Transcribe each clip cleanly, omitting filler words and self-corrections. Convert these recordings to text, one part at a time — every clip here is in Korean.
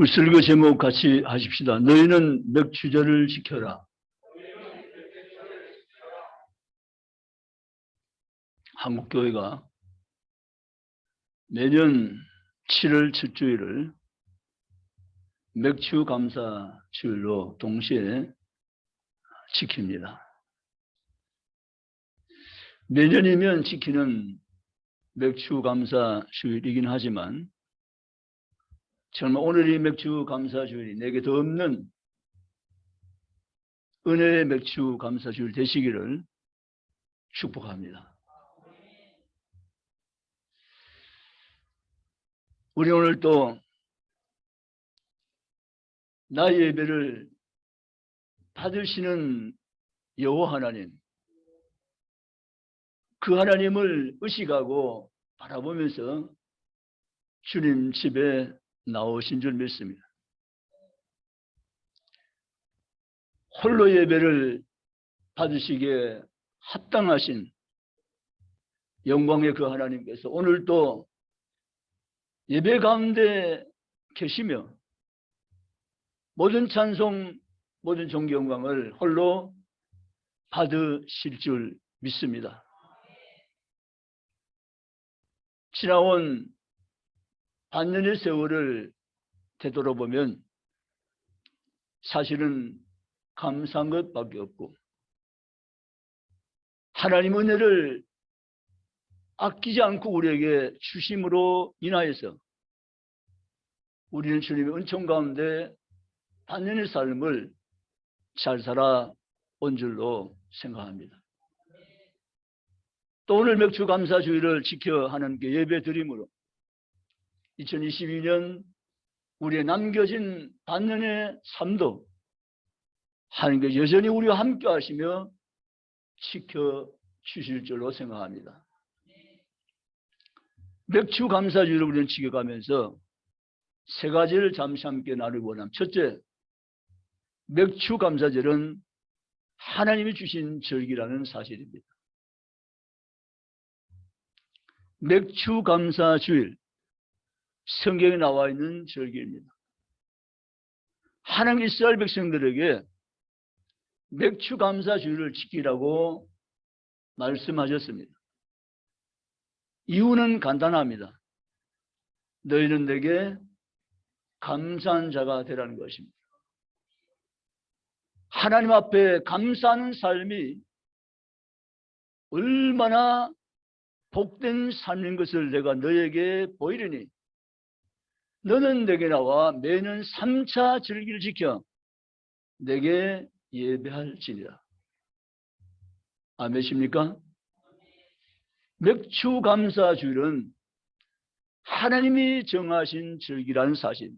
우리 설교 제목 같이 하십시다. 너희는 맥주절을 지켜라. 한국교회가 매년 7월 첫 주일을 맥주 감사 주일로 동시에 지킵니다. 매년이면 지키는 맥주 감사 주일이긴 하지만 정말 오늘이 맥주 감사 주일이 내게 더 없는 은혜의 맥주 감사 주일 되시기를 축복합니다. 우리 오늘 또 나의 예배를 받으시는 여호와 하나님, 그 하나님을 의식하고 바라보면서 주님 집에 나오신 줄 믿습니다. 홀로 예배를 받으시기에 합당하신 영광의 그 하나님께서 오늘도 예배 가운데 계시며 모든 찬송, 모든 존귀 영광을 홀로 받으실 줄 믿습니다. 지나온 반년의 세월을 되돌아보면 사실은 감사한 것밖에 없고 하나님 은혜를 아끼지 않고 우리에게 주심으로 인하여서 우리는 주님의 은총 가운데 반년의 삶을 잘 살아온 줄로 생각합니다. 또 오늘 맥주 감사 주일을 지켜 하나님께 예배 드림으로 2022년 우리의 남겨진 반년의 삶도 하나님께서 여전히 우리와 함께 하시며 지켜주실 줄로 생각합니다. 맥주 감사 주일을 우리는 지켜가면서 세 가지를 잠시 함께 나누고 원합니다. 첫째, 맥주 감사절은 하나님이 주신 절기라는 사실입니다. 맥주 감사 주일, 성경에 나와 있는 절기입니다. 하나님 이스라엘 백성들에게 맥주 감사 주일을 지키라고 말씀하셨습니다. 이유는 간단합니다. 너희는 내게 감사한 자가 되라는 것입니다. 하나님 앞에 감사하는 삶이 얼마나 복된 삶인 것을 내가 너에게 보이리니 너는 내게 나와 매년 3차 절기를 지켜 내게 예배할지니라. 아멘이십니까? 맥주 감사 주일은 하나님이 정하신 절기라는 사실.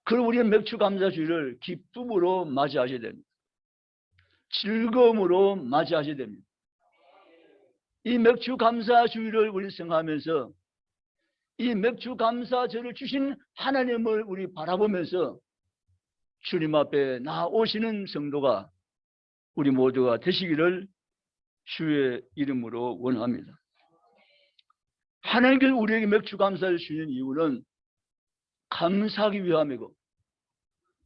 그럼 우리는 맥주 감사 주일을 기쁨으로 맞이하셔야 됩니다. 즐거움으로 맞이하셔야 됩니다. 이 맥주 감사 주일을 우리 생각하면서 이 맥주 감사절을 주신 하나님을 우리 바라보면서 주님 앞에 나오시는 성도가 우리 모두가 되시기를 주의 이름으로 원합니다. 하나님께서 우리에게 맥주 감사를 주시는 이유는 감사하기 위함이고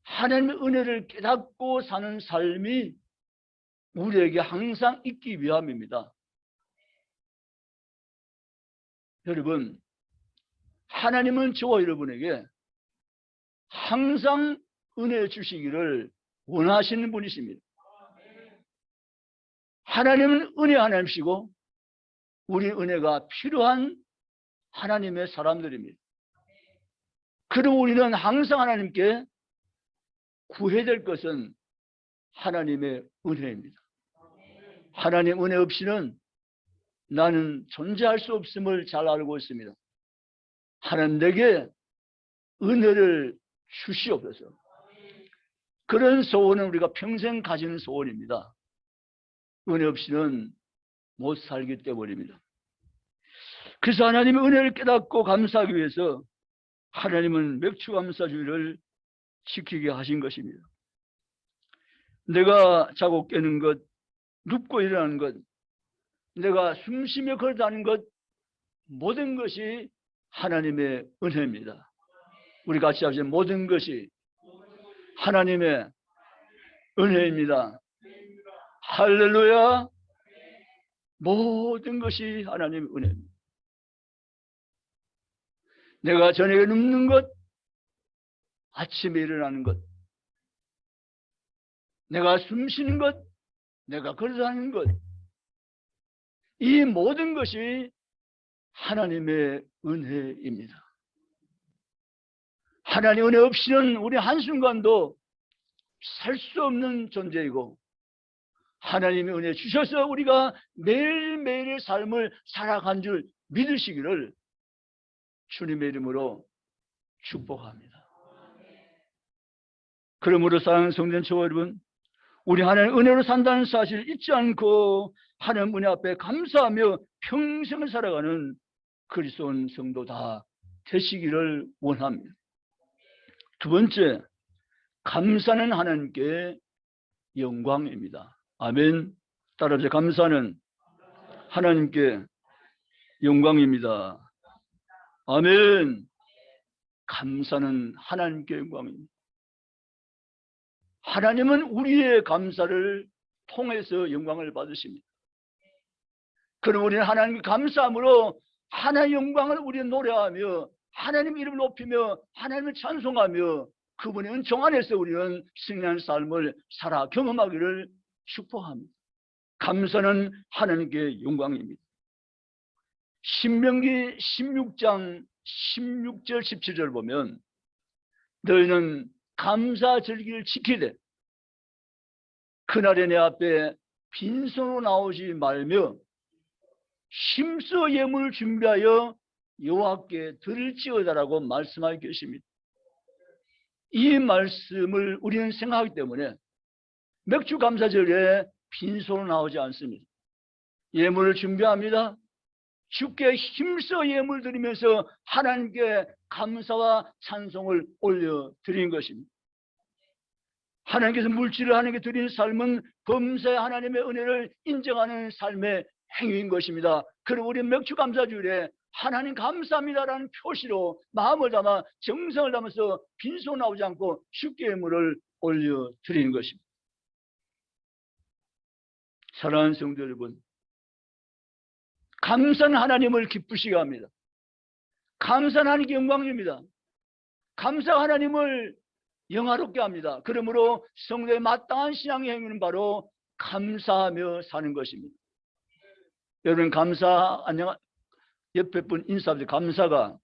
하나님의 은혜를 깨닫고 사는 삶이 우리에게 항상 있기 위함입니다. 여러분, 하나님은 저와 여러분에게 항상 은혜 주시기를 원하시는 분이십니다. 하나님은 은혜 하나님이시고 우리 은혜가 필요한 하나님의 사람들입니다. 그럼 우리는 항상 하나님께 구해야 될 것은 하나님의 은혜입니다. 하나님 은혜 없이는 나는 존재할 수 없음을 잘 알고 있습니다. 하나님 내게 은혜를 주시옵소서. 그런 소원은 우리가 평생 가지는 소원입니다. 은혜 없이는 못 살기 때문입니다. 그래서 하나님의 은혜를 깨닫고 감사하기 위해서 하나님은 맥주 감사 주일을 지키게 하신 것입니다. 내가 자고 깨는 것, 눕고 일어나는 것, 내가 숨쉬며 걸어다니는 것, 모든 것이 하나님의 은혜입니다. 우리 같이 합시다. 모든 것이 하나님의 은혜입니다. 할렐루야. 모든 것이 하나님의 은혜입니다. 내가 저녁에 눕는 것, 아침에 일어나는 것, 내가 숨 쉬는 것, 내가 걸어다니는 것, 이 모든 것이 하나님의 은혜입니다. 하나님의 은혜 없이는 우리 한순간도 살 수 없는 존재이고, 하나님의 은혜 주셔서 우리가 매일매일의 삶을 살아간 줄 믿으시기를 주님의 이름으로 축복합니다. 그러므로 사랑하는 성도님 여러분, 우리 하나님의 은혜로 산다는 사실을 잊지 않고 하나님 은혜 앞에 감사하며 평생을 살아가는 그리스도인 성도 다 되시기를 원합니다. 두 번째, 감사는 하나님께 영광입니다. 아멘. 따라서 감사는 하나님께 영광입니다. 아멘. 감사는 하나님께 영광입니다. 하나님은 우리의 감사를 통해서 영광을 받으십니다. 그럼 우리는 하나님께 감사함으로 하나님의 영광을 우리는 노래하며 하나님 이름을 높이며 하나님을 찬송하며 그분의 은총 안에서 우리는 승리한 삶을 살아 경험하기를 축복합니다. 감사는 하나님께 영광입니다. 신명기 16장 16절 17절 보면 너희는 감사절기를 지키되 그날에 내 앞에 빈손으로 나오지 말며 힘써 예물을 준비하여 여호와께 드릴지어다라고 말씀하고 계십니다. 이 말씀을 우리는 생각하기 때문에 맥주 감사절에 빈손으로 나오지 않습니다. 예물을 준비합니다. 주께 힘써 예물 드리면서 하나님께 감사와 찬송을 올려드리는 것입니다. 하나님께서 물질을 하나님께 드리는 삶은 범사에 하나님의 은혜를 인정하는 삶의 행위인 것입니다. 그리고 우리 맥주 감사주일에 하나님 감사합니다라는 표시로 마음을 담아 정성을 담아서 빈손 나오지 않고 주께 예물을 올려드리는 것입니다. 사랑하는 성도 여러분, 감사는 하나님을 기쁘시게 합니다. 감사는 하나님께 영광입니다. 감사가 하나님을 영화롭게 합니다. 그러므로 성도의 마땅한 신앙의 행위는 바로 감사하며 사는 것입니다. 여러분 감사 안녕 옆에 분 인사합니다. 감사가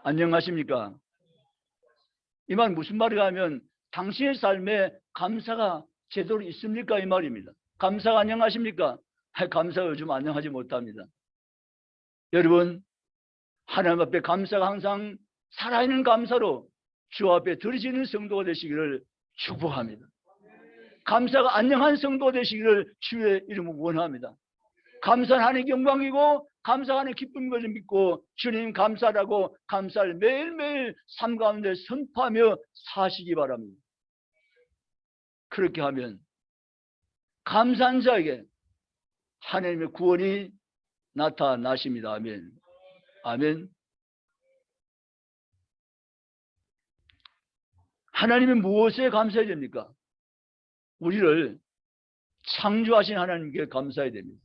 안녕하십니까? 이 말 무슨 말이냐 하면 당신의 삶에 감사가 제대로 있습니까? 이 말입니다. 감사가 안녕하십니까? 감사가 요즘 안녕하지 못합니다. 여러분 하나님 앞에 감사가 항상 살아있는 감사로 주 앞에 드려지는 성도가 되시기를 축복합니다. 감사가 안녕한 성도가 되시기를 주의 이름으로 원합니다. 감사는 하나님의 영광이고 감사가 하나님의 기쁜 것을 믿고 주님 감사라고 감사를 매일매일 삶 가운데 선포하며 사시기 바랍니다. 그렇게 하면 감사한 자에게 하나님의 구원이 나타나십니다. 아멘. 아멘. 하나님은 무엇에 감사해야 됩니까? 우리를 창조하신 하나님께 감사해야 됩니다.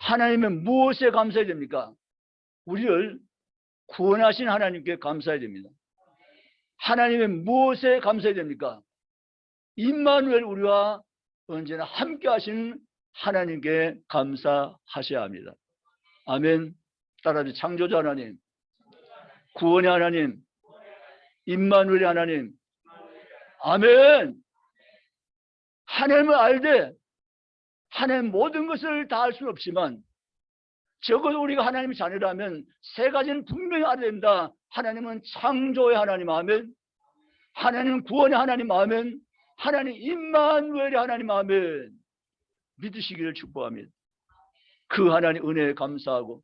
하나님은 무엇에 감사해야 됩니까? 우리를 구원하신 하나님께 감사해야 됩니다. 하나님은 무엇에 감사해야 됩니까? 임마누엘 우리와 언제나 함께 하신 하나님께 감사하셔야 합니다. 아멘. 따라서 창조자 하나님, 구원의 하나님, 임마누엘의 하나님. 아멘. 하나님을 알되 하나님 모든 것을 다 알 수는 없지만 적어도 우리가 하나님의 자녀라면 세 가지는 분명히 알아야 된다. 하나님은 창조의 하나님. 아멘. 하나님은 구원의 하나님. 아멘. 하나님 임마누엘의 하나님. 아멘. 믿으시기를 축복합니다. 그 하나님 은혜에 감사하고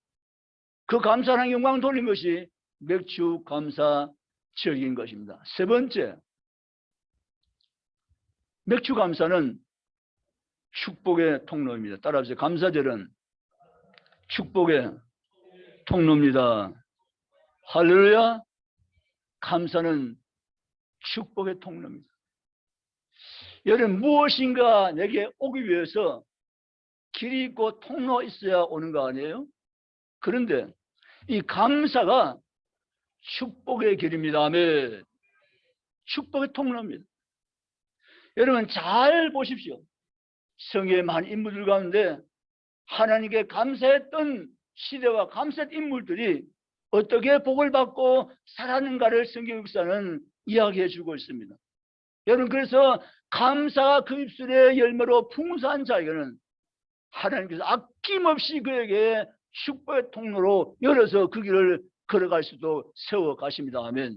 그 감사하는 영광 돌린 것이 맥주 감사 절기인 것입니다. 세 번째, 맥주 감사는 축복의 통로입니다. 따라하세요. 감사절은 축복의 통로입니다. 할렐루야. 감사는 축복의 통로입니다. 여러분, 무엇인가 내게 오기 위해서 길이 있고 통로 있어야 오는 거 아니에요? 그런데 이 감사가 축복의 길입니다. 아멘. 축복의 통로입니다. 여러분 잘 보십시오. 성경의 많은 인물들 가운데 하나님께 감사했던 시대와 감사했던 인물들이 어떻게 복을 받고 살았는가를 성경 역사는 이야기해 주고 있습니다. 여러분, 그래서 감사가 그 입술의 열매로 풍성한 자에게는 하나님께서 아낌없이 그에게 축복의 통로로 열어서 그 길을 걸어갈 수도 세워 가십니다. 아멘.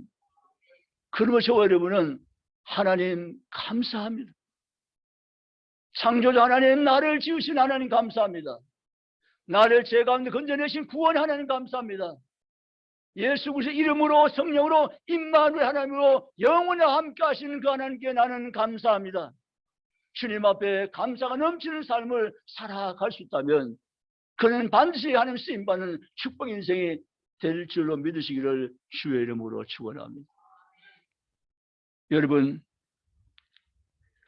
그러므로 저와 여러분은 하나님 감사합니다. 창조자 하나님, 나를 지으신 하나님 감사합니다. 나를 죄 가운데 건져내신 구원 하나님 감사합니다. 예수 그리스도의 이름으로 성령으로 임마누엘 하나님으로 영원히 함께 하시는 그 하나님께 나는 감사합니다. 주님 앞에 감사가 넘치는 삶을 살아갈 수 있다면 그는 반드시 하나님 쓰임받는 축복 인생이 될 줄로 믿으시기를 주의 이름으로 축원합니다. 여러분,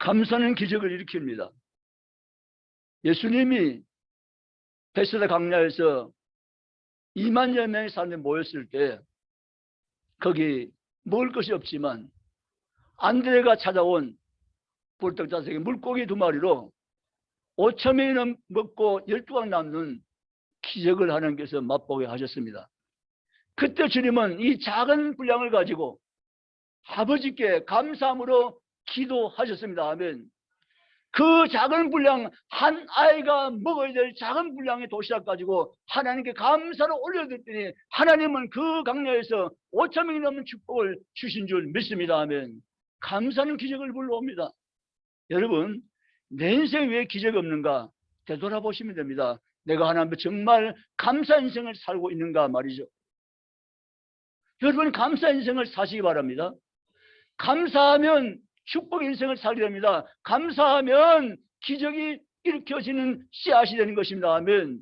감사는 기적을 일으킵니다. 예수님이 베세다 강야에서 2만여 명의 사람들이 모였을 때 거기 먹을 것이 없지만 안드레가 찾아온 불떡자석에 물고기 2마리로 5,000명이나 먹고 12강 남는 기적을 하나님께서 맛보게 하셨습니다. 그때 주님은 이 작은 분량을 가지고 아버지께 감사함으로 기도하셨습니다. 아멘. 그 작은 분량, 한 아이가 먹어야 될 작은 분량의 도시락 가지고 하나님께 감사를 올려드렸더니 하나님은 그 강야에서 5,000명이 넘는 축복을 주신 줄 믿습니다. 아멘. 감사는 기적을 불러옵니다. 여러분, 내 인생에 왜 기적이 없는가 되돌아보시면 됩니다. 내가 하나님께 정말 감사 인생을 살고 있는가 말이죠. 여러분, 감사 인생을 사시기 바랍니다. 감사하면 축복 인생을 살게 됩니다. 감사하면 기적이 일으켜지는 씨앗이 되는 것입니다. 아멘.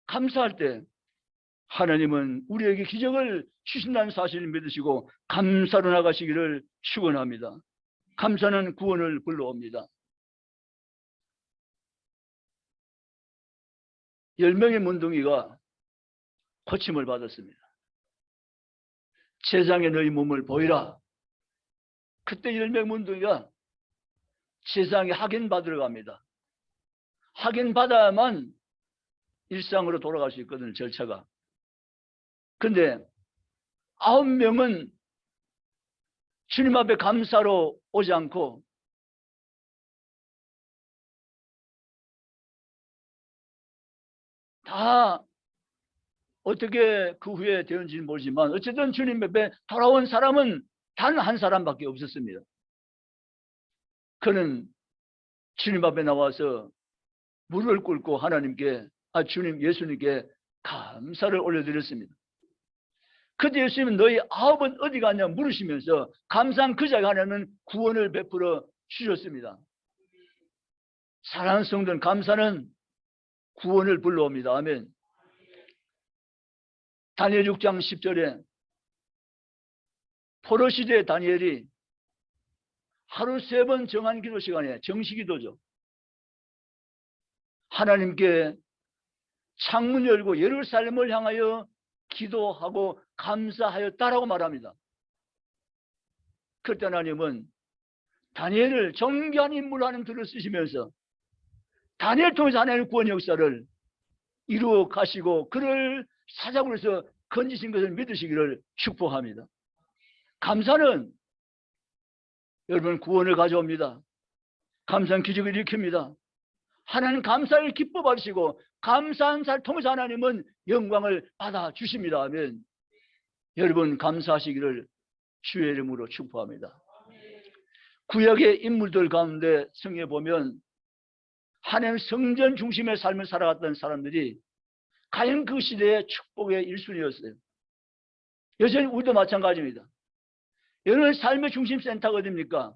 감사할 때 하나님은 우리에게 기적을 주신다는 사실을 믿으시고 감사로 나가시기를 축원합니다. 감사는 구원을 불러옵니다. 10명의 문둥이가 고침을 받았습니다. 제장에 너희 몸을 보이라. 그때 10명 문둥이가 제장에 확인받으러 갑니다. 확인받아야만 일상으로 돌아갈 수 있거든요, 절차가. 근데 9명은 주님 앞에 감사로 오지 않고 다 어떻게 그 후에 되었는지는 모르지만 어쨌든 주님 앞에 돌아온 사람은 단 한 사람밖에 없었습니다. 그는 주님 앞에 나와서 무릎을 꿇고 하나님께, 주님, 예수님께 감사를 올려드렸습니다. 그때 예수님은 너희 9은 어디 가냐 물으시면서 감사한 그 자가 하나님은 구원을 베풀어 주셨습니다. 사랑하는 성도는 감사는 구원을 불러옵니다. 아멘. 다니엘 6장 10절에 포로 시대의 다니엘이 하루 3번 정한 기도 시간에 정시기도죠. 하나님께 창문 열고 예루살렘을 향하여 기도하고 감사하였다라고 말합니다. 그때 하나님은 다니엘을 존귀한 인물로 하나님 들어쓰시면서 다니엘 통해서 하나님의 구원 역사를 이루어 가시고 그를 사자굴에서 건지신 것을 믿으시기를 축복합니다. 감사는 여러분 구원을 가져옵니다. 감사는 기적을 일으킵니다. 하나님 감사를 기뻐 받으시고 감사한 자를 통해서 하나님은 영광을 받아 주십니다. 아멘. 여러분 감사하시기를 주의 이름으로 축복합니다. 구약의 인물들 가운데 성경에 보면 하나님 성전 중심의 삶을 살아갔던 사람들이 과연 그 시대의 축복의 1순위였어요. 여전히 우리도 마찬가지입니다. 여러분 삶의 중심 센터가 어디입니까?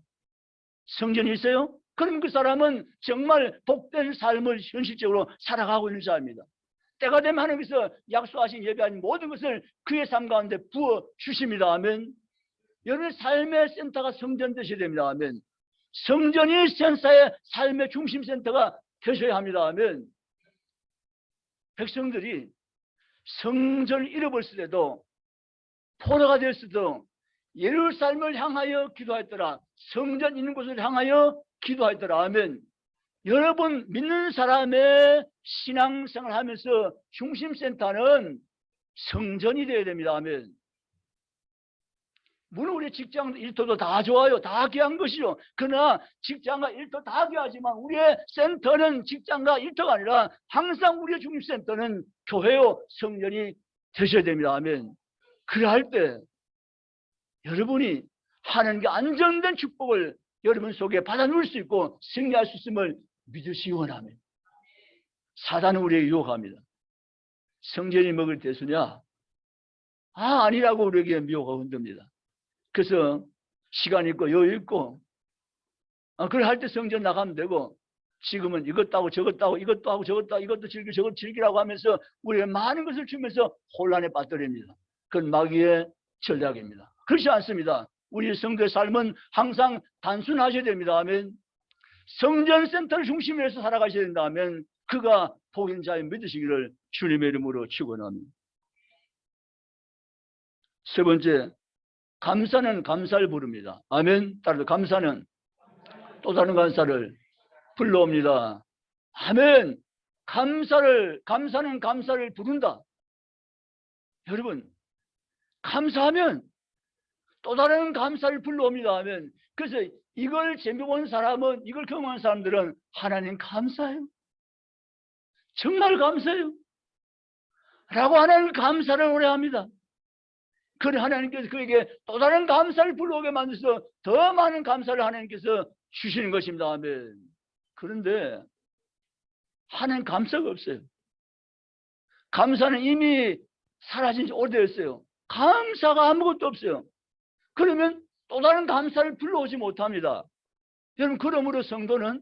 성전이 있어요? 그럼 그 사람은 정말 복된 삶을 현실적으로 살아가고 있는 자입니다. 때가 되면 하나님께서 약속하신 예배하신 모든 것을 그의 삶 가운데 부어 주십니다. 아멘. 여러분의 삶의 센터가 성전 되셔야 됩니다. 아멘. 성전이 센터의 삶의 중심 센터가 되셔야 합니다. 아멘. 백성들이 성전을 잃어버렸을 포로가 됐어도 예루살렘을 향하여 기도했더라. 성전 있는 곳을 향하여 기도했더라. 아멘. 여러분 믿는 사람의 신앙생활 하면서 중심센터는 성전이 되어야 됩니다. 아멘. 물론 우리 직장 일터도 다 좋아요. 다 귀한 것이죠. 그러나 직장과 일터 다 귀하지만 우리의 센터는 직장과 일터가 아니라 항상 우리의 중심센터는 교회요 성전이 되셔야 됩니다. 아멘. 그럴 때 여러분이 하나님께 안정된 축복을 여러분 속에 받아 누릴 수 있고 승리할 수 있음을 믿으시기 원하면 사단은 우리에게 유혹합니다. 성전이 먹을 대수냐? 아니라고 우리에게 미혹하고 흔듭니다. 그래서 시간 있고 여유 있고 그걸 할 때 성전 나가면 되고 지금은 이것도 하고 저것도 하고 이것도 하고 저것도 하고 이것도 즐기고 저것도 즐기라고 하면서 우리의 많은 것을 주면서 혼란에 빠뜨립니다. 그건 마귀의 전략입니다. 그렇지 않습니다. 우리 성도의 삶은 항상 단순하셔야 됩니다. 아멘. 성전 센터를 중심으로 해서 살아가셔야 된다면 그가 복인 자의 믿으시기를 주님의 이름으로 축원합니다. 세 번째, 감사는 감사를 부릅니다. 아멘. 따라서 감사는 또 다른 감사를 불러옵니다. 아멘. 감사는 감사를 부른다. 여러분, 감사하면 또 다른 감사를 불러옵니다. 아멘. 그래서 이걸 재미본 사람은, 이걸 경험한 사람들은 하나님 감사해요. 정말 감사해요. 라고 하나님 감사를 오래합니다. 그래 하나님께서 그에게 또 다른 감사를 불러오게 만들어서 더 많은 감사를 하나님께서 주시는 것입니다. 아멘. 그런데 하나님 감사가 없어요. 감사는 이미 사라진 지 오래됐어요. 감사가 아무것도 없어요. 그러면 또 다른 감사를 불러오지 못합니다. 여러분, 그러므로 성도는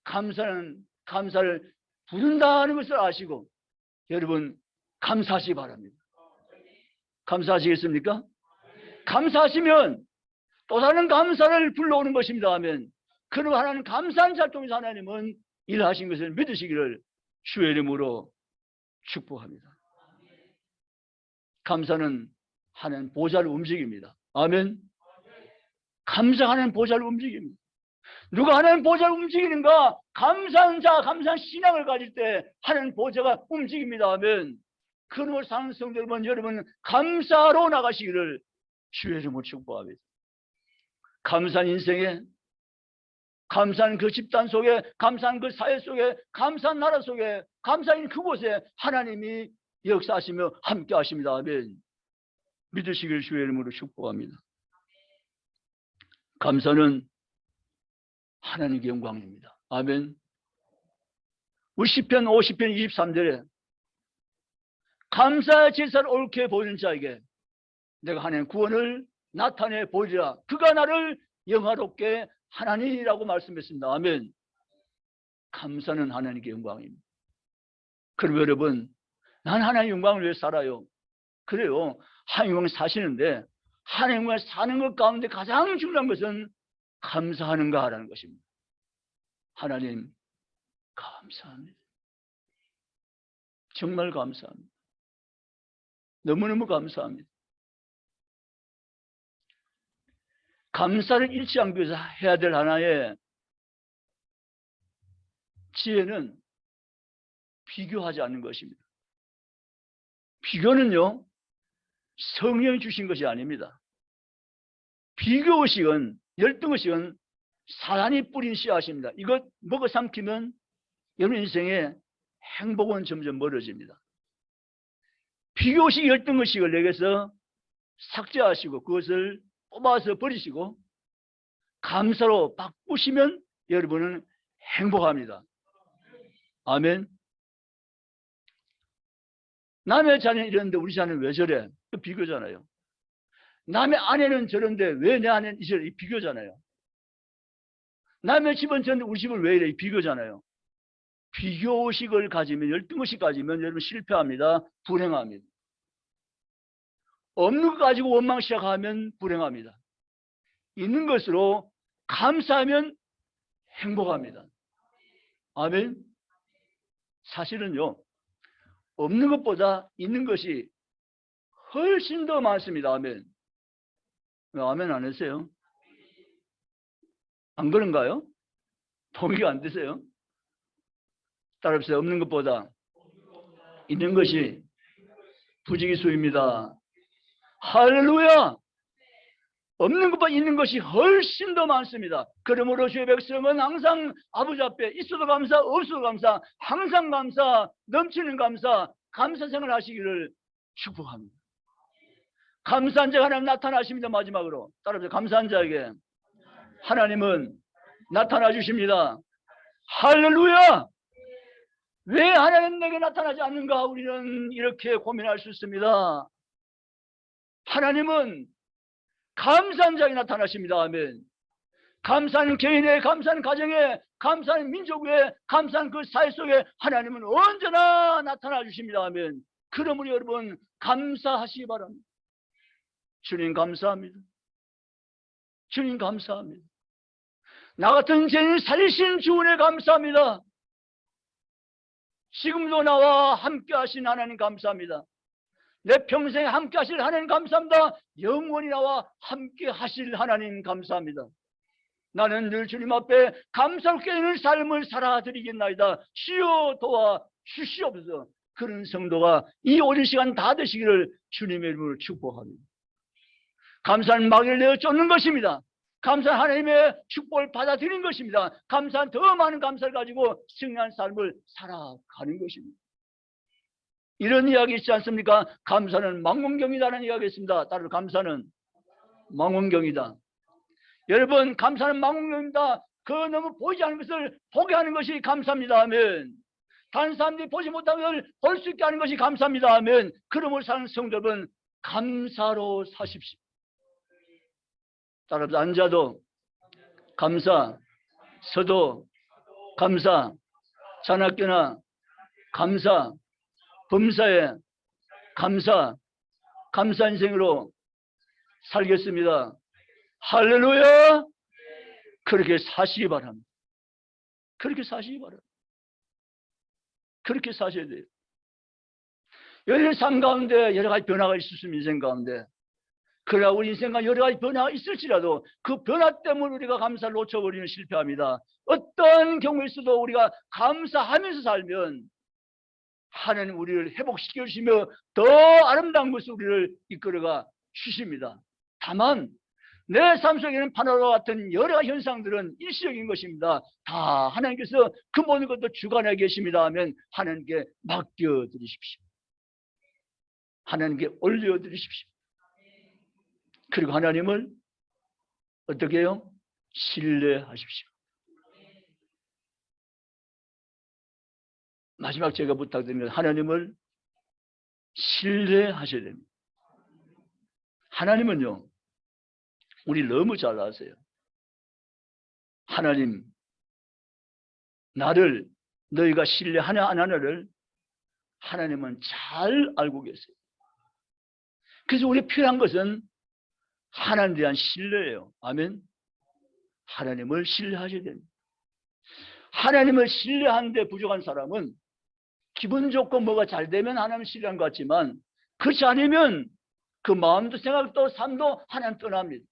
감사를 부른다는 것을 아시고 여러분 감사하시기 바랍니다. 감사하시겠습니까? 감사하시면 또 다른 감사를 불러오는 것입니다. 하면 그럼 하나님 감사한 자 통해서 하나님은 일하신 것을 믿으시기를 주의 이름으로 축복합니다. 감사는 하나님 보좌를 움직입니다. 아멘. 감사하는 보좌를 움직입니다. 누가 하나님 보좌를 움직이는가? 감사한 자, 감사한 신앙을 가질 때 하나님 보좌가 움직입니다. 아멘. 그놈을 사는 성도 여러분 감사로 나가시기를 주의 이름으로 축복합니다. 감사한 인생에, 감사한 그 집단 속에, 감사한 그 사회 속에, 감사한 나라 속에, 감사한 그곳에 하나님이 역사하시며 함께 하십니다. 아멘. 믿으시기를 주의 이름으로 축복합니다. 감사는 하나님의 영광입니다. 아멘. 우리 시편 50편 23절에 감사의 제사를 옳게 보이는 자에게 내가 하나님의 구원을 나타내 보이리라. 그가 나를 영화롭게 하나니라고 말씀했습니다. 아멘. 감사는 하나님의 영광입니다. 그럼 여러분, 난 하나님의 영광을 위해 살아요. 그래요. 하나님의 영광을 사시는데 하나님의 영광을 사는 것 가운데 가장 중요한 것은 감사하는가 하라는 것입니다. 하나님 감사합니다. 정말 감사합니다. 너무너무 감사합니다. 감사를 잃지 않기 위해서 해야 될 하나의 지혜는 비교하지 않는 것입니다. 비교는요, 성령이 주신 것이 아닙니다. 비교의식은, 열등의식은 사단이 뿌린 씨앗입니다. 이것 먹어 삼키면 여러분 인생에 행복은 점점 멀어집니다. 비교의식, 열등의식을 내게서 삭제하시고 그것을 뽑아서 버리시고 감사로 바꾸시면 여러분은 행복합니다. 아멘. 남의 자녀는 이러는데 우리 자녀는 왜 저래? 그 비교잖아요. 남의 아내는 저런데 왜 내 아내는 이래? 이 비교잖아요. 남의 집은 저런데 우리 집은 왜 이래? 이 비교잖아요. 비교의식을 가지면, 열등의식 가지면 여러분 실패합니다. 불행합니다. 없는 것 가지고 원망 시작하면 불행합니다. 있는 것으로 감사하면 행복합니다. 아멘. 사실은요, 없는 것보다 있는 것이 훨씬 더 많습니다. 아멘. 왜 아멘 안 했어요? 안 그런가요? 동의가 안 되세요? 따라합시다. 없는 것보다 있는 것이 부지기수입니다. 할렐루야! 없는 것보다 있는 것이 훨씬 더 많습니다. 그러므로 주의 백성은 항상 아버지 앞에 있어도 감사, 없어도 감사, 항상 감사, 넘치는 감사, 감사생활 하시기를 축복합니다. 감사한 자가 하나님 나타나십니다. 마지막으로 따라합시다. 감사한 자에게 하나님은 나타나 주십니다. 할렐루야! 왜 하나님 내게 나타나지 않는가? 우리는 이렇게 고민할 수 있습니다. 하나님은 감사한 자에게 나타나십니다. 아멘. 감사하는 개인에, 감사하는 가정에, 감사하는 민족에, 감사하는 그 사회 속에 하나님은 언제나 나타나 주십니다. 아멘. 그러므로 여러분 감사하시기 바랍니다. 주님 감사합니다. 주님 감사합니다. 나 같은 죄인 살리신 주 은혜 감사합니다. 지금도 나와 함께 하신 하나님 감사합니다. 내 평생에 함께 하실 하나님 감사합니다. 영원히 나와 함께 하실 하나님 감사합니다. 나는 늘 주님 앞에 감사롭게 있는 삶을 살아드리겠나이다. 주여 도와 주시옵소서. 그런 성도가 이 오랜 시간 다 되시기를 주님의 이름으로 축복합니다. 감사는 마귀를 내어 쫓는 것입니다. 감사는 하나님의 축복을 받아들이는 것입니다. 감사는 더 많은 감사를 가지고 승리한 삶을 살아가는 것입니다. 이런 이야기 있지 않습니까? 감사는 망원경이다라는 이야기 있습니다. 따로 감사는 망원경이다. 여러분 감사는 망원경입니다. 그 너무 보이지 않는 것을 보게 하는 것이 감사입니다. 아멘. 다른 사람들이 보지 못한 것을 볼 수 있게 하는 것이 감사입니다. 아멘. 그러므로 사는 성도는 감사로 사십시오. 따라서 앉아도 감사, 서도 감사, 자나깨나 감사, 범사에 감사, 감사 인생으로 살겠습니다. 할렐루야! 그렇게 사시기 바랍니다. 그렇게 사시기 바랍니다. 그렇게 사셔야 돼요. 여러분의 삶 가운데 여러 가지 변화가 있었습니다. 인생 가운데. 그러나 우리 인생과 여러 가지 변화가 있을지라도 그 변화 때문에 우리가 감사를 놓쳐버리면 실패합니다. 어떤 경우에서도 우리가 감사하면서 살면 하나님 우리를 회복시켜 주시며 더 아름다운 것으로 우리를 이끌어가 주십니다. 다만 내 삶 속에는 파나와 같은 여러 가지 현상들은 일시적인 것입니다. 다 하나님께서 그 모든 것도 주관하에 계십니다 하면 하나님께 맡겨드리십시오. 하나님께 올려드리십시오. 그리고 하나님을 어떻게 해요? 신뢰하십시오. 마지막 제가 부탁드립니다. 하나님을 신뢰하셔야 됩니다. 하나님은요, 우리 너무 잘 아세요. 하나님, 나를 너희가 신뢰하냐 안 하냐를 하나님은 잘 알고 계세요. 그래서 우리 필요한 것은 하나님에 대한 신뢰예요. 아멘. 하나님을 신뢰하셔야 됩니다. 하나님을 신뢰하는데 부족한 사람은 기분 좋고 뭐가 잘 되면 하나님을 신뢰한 것 같지만 그렇지 않으면 그 마음도 생각도 삶도 하나님 떠납니다.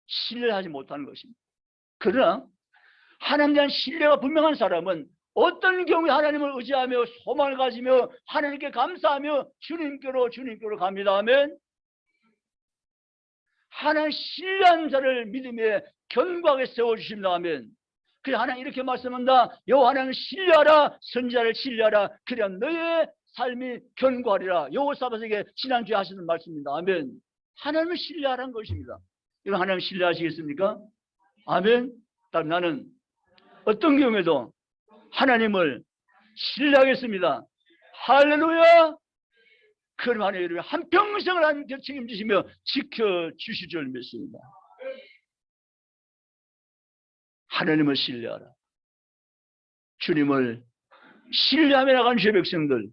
신뢰하지 못하는 것입니다. 그러나 하나님에 대한 신뢰가 분명한 사람은 어떤 경우에 하나님을 의지하며 소망을 가지며 하나님께 감사하며 주님께로 갑니다. 아멘. 하나님 신뢰한 자를 믿음에 견고하게 세워주십니다. 아멘. 그래서 하나님 이렇게 말씀한다. 여호와 하나님을 신뢰하라. 선지자를 신뢰하라. 그래야 너의 삶이 견고하리라. 여호사밧에게 지난주에 하시는 말씀입니다. 아멘. 하나님을 신뢰하라는 것입니다. 이거 하나님 신뢰하시겠습니까? 아멘. 나는 어떤 경우에도 하나님을 신뢰하겠습니다. 할렐루야. 그럼 하나님 한평생을 하나님께 책임지시며 지켜주실 줄 믿습니다. 하나님을 신뢰하라. 주님을 신뢰하며 나간 주의 백성들,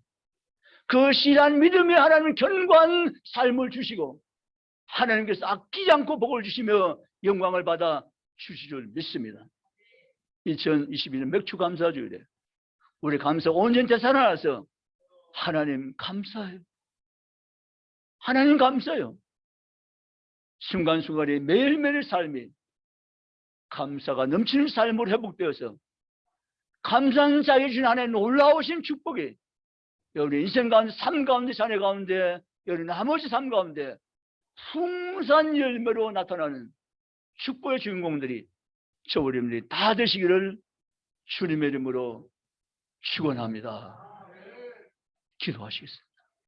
그 신한 믿음에 하나님 견고한 삶을 주시고 하나님께서 아끼지 않고 복을 주시며 영광을 받아 주실 줄 믿습니다. 2022년 맥주감사주일에 우리 감사 온전히 살아나서 하나님 감사해요. 하나님 감사해요. 순간순간의 매일매일 삶이 감사가 넘치는 삶으로 회복되어서 감사한 자에게 주신 하나님 놀라우신 축복이 여러분의 인생 가운데, 삶 가운데, 자녀 가운데, 여러분의 나머지 삶 가운데 풍성한 열매로 나타나는 축복의 주인공들이 저와 여러분들이 다 되시기를 주님의 이름으로 축원합니다. 기도하시겠습니다.